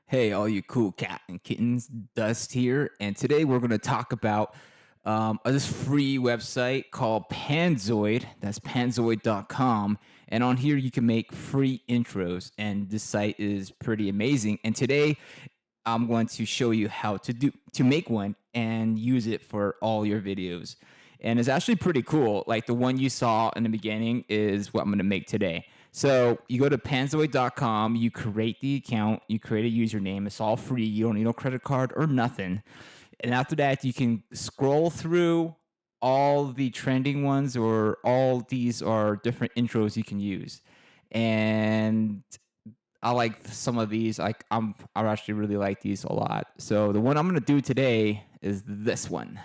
Hey, all you cool cat and kittens, Dust here, and today we're going to talk about this free website called Panzoid. That's panzoid.com, and on here you can make free intros, and this site is pretty amazing. And today I'm going to show you how to make one and use it for all your videos. And it's actually pretty cool. Like the one you saw in the beginning is what I'm going to make today. So you go to panzoid.com, you create the account, you create a username. It's all free. You don't need no credit card or nothing. And after that, you can scroll through all the trending ones, or all these are different intros you can use. And I like some of these. I actually really like these a lot. So the one I'm gonna do today is this one.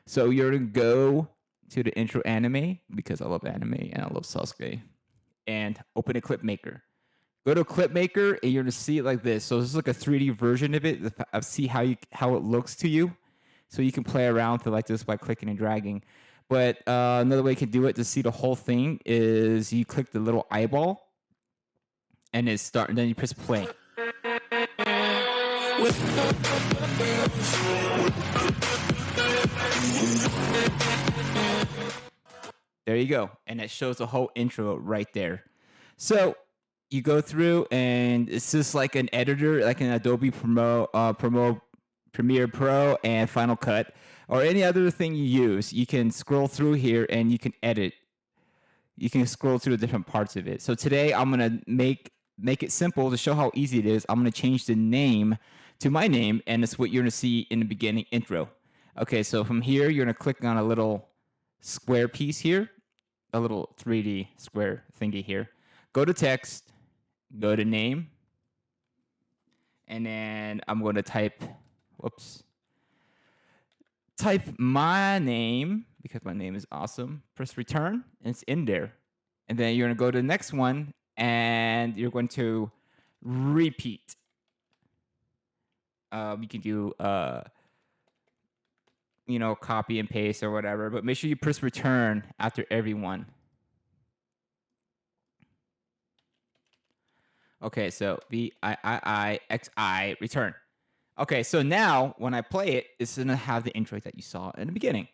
So you're gonna go to the intro anime, because I love anime and I love Sasuke, and open a clip maker. Go to clip maker and you're gonna see it like this. So this is like a 3D version of it. See how it looks to you. So you can play around with like this by clicking and dragging. But another way you can do it to see the whole thing is you click the little eyeball and it's starting. Then you press play. There you go, and it shows the whole intro right there. So you go through, and it's just like an editor, like an Adobe Premiere Pro and Final Cut, or any other thing you use. You can scroll through here and you can edit. You can scroll through the different parts of it. So today I'm gonna make it simple to show how easy it is. I'm gonna change the name to my name, and it's what you're gonna see in the beginning intro. Okay, so from here you're gonna click on a little square piece here, a little 3D square thingy here. Go to text, go to name, and then I'm going to type my name, because my name is awesome. Press return, and it's in there. And then you're going to go to the next one, and you're going to repeat. You can do copy and paste or whatever, but make sure you press return after every one. Okay, so VIIXI return. Okay, so now when I play it, it's gonna have the intro that you saw in the beginning.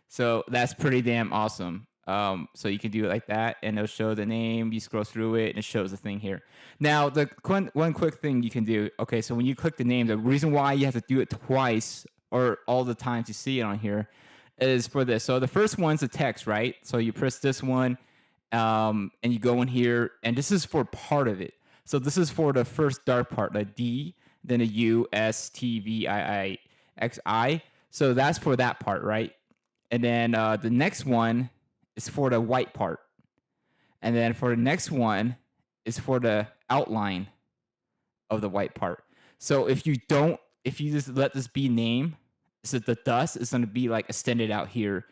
So that's pretty damn awesome. So you can do it like that, and it'll show the name. You scroll through it, and it shows the thing here. Now, the one quick thing you can do. Okay, so when you click the name, the reason why you have to do it twice or all the times you see it on here is for this. So the first one's the text, right? So you press this one, and you go in here, and this is for part of it. So this is for the first dark part, the D, then a U, S, T, V, I, X, I. So that's for that part, right? And then the next one is for the white part. And then for the next one is for the outline of the white part. So if you just let this be name, so the dust is going to be like extended out here,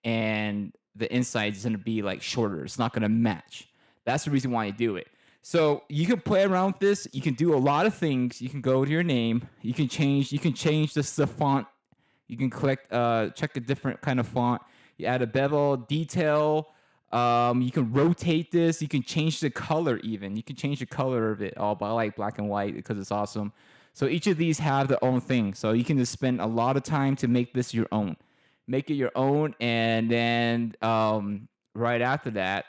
and the inside is going to be like shorter. It's not going to match. That's the reason why you do it. So you can play around with this. You can do a lot of things. You can go to your name. You can change the font. You can click, check a different kind of font. You add a bevel, detail. You can rotate this. You can change the color even. You can change the color of it all, but I like black and white because it's awesome. So each of these have their own thing. So you can just spend a lot of time to make this your own. Make it your own, and then right after that,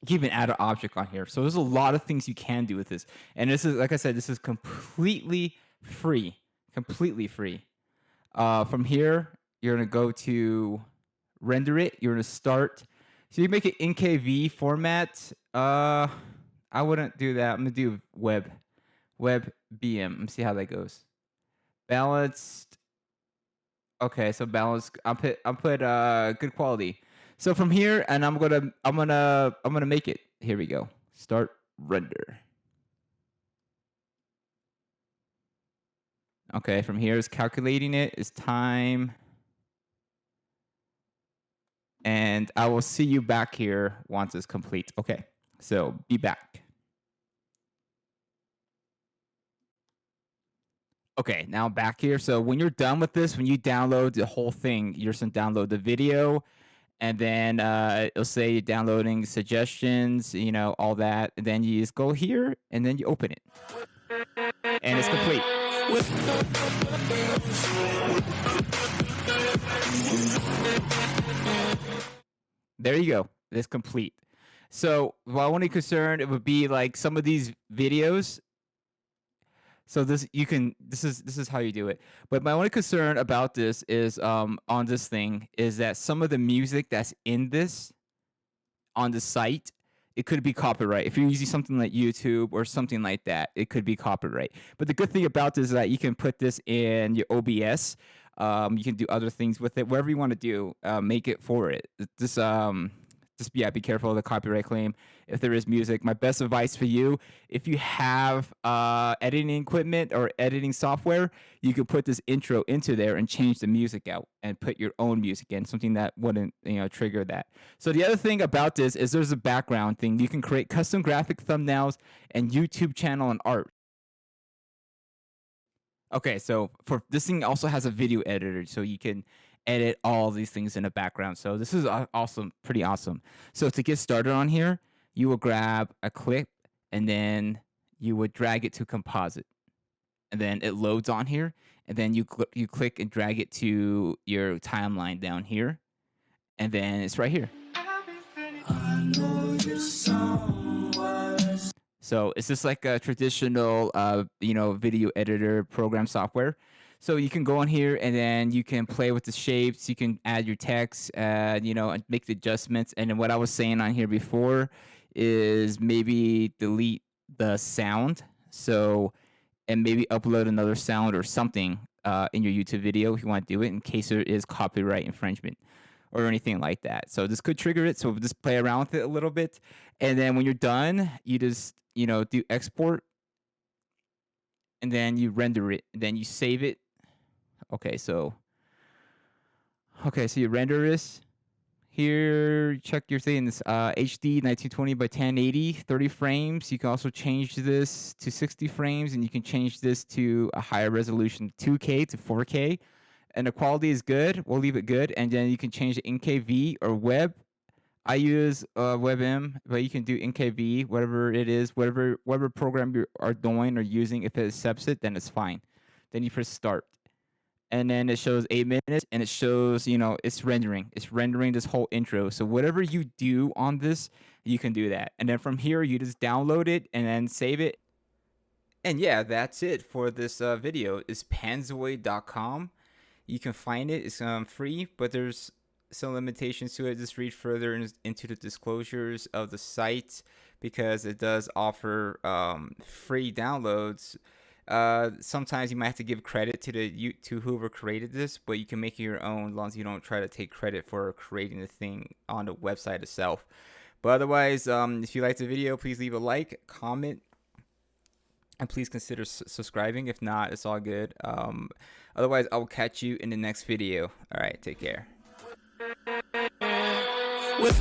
you can even add an object on here. So there's a lot of things you can do with this. And this is, like I said, this is completely free. Completely free. From here, you're going to go to render it. You're going to start. So you make it in KV format. I wouldn't do that. I'm going to do web BM. Let's see how that goes. Balanced. Okay, so balanced. I'll put good quality. So from here, and I'm gonna make it. Here we go. Start render. Okay, from here is calculating it. It's time. And I will see you back here once it's complete. Okay, So be back. Okay, now back here. So when you're done with this, when you download the whole thing, you're just gonna download the video, and then it'll say downloading suggestions, all that. And then you just go here, and then you open it, and it's complete. There you go. It's complete. So my only concern it would be like some of these videos. So this is how you do it. But my only concern about this is on this thing is that some of the music that's in this on the site, it could be copyright. If you're using something like YouTube or something like that, it could be copyright. But the good thing about this is that you can put this in your OBS. You can do other things with it, whatever you want to do. Make it for it. Just be careful of the copyright claim. If there is music, my best advice for you, if you have editing equipment or editing software, you could put this intro into there and change the music out and put your own music in, something that wouldn't trigger that. So the other thing about this is there's a background thing. You can create custom graphic thumbnails and YouTube channel and art. Okay, so for this thing also has a video editor, so you can edit all these things in the background. So this is awesome, pretty awesome. So to get started on here, you will grab a clip and then you would drag it to composite, and then it loads on here, and then you click and drag it to your timeline down here, and then it's right here. So it's just like a traditional video editor program software. So you can go in here and then you can play with the shapes. You can add your text, and make the adjustments. And then what I was saying on here before is maybe delete the sound. So, and maybe upload another sound or something in your YouTube video if you want to do it in case there is copyright infringement or anything like that. So this could trigger it. So we'll just play around with it a little bit. And then when you're done, you just, do export, and then you render it, and then you save it. Okay, so you render this. Here, check your things. HD 1920 by 1080, 30 frames. You can also change this to 60 frames, and you can change this to a higher resolution, 2K to 4K. And the quality is good. We'll leave it good. And then you can change it NKV or web. I use WebM, but you can do NKV, whatever it is, whatever program you are doing or using. If it accepts it, then it's fine. Then you press start. And then it shows 8 minutes, and it shows, it's rendering. It's rendering this whole intro. So whatever you do on this, you can do that. And then from here, you just download it and then save it. And yeah, that's it for this video. It's panzoid.com. You can find it. It's free, but there's some limitations to it. Just read further into the disclosures of the site, because it does offer free downloads. Sometimes you might have to give credit to whoever created this, but you can make it your own as long as you don't try to take credit for creating the thing on the website itself. But otherwise, if you liked the video, please leave a like, comment, and please consider subscribing. If not, it's all good. Otherwise, I will catch you in the next video. All right, take care. With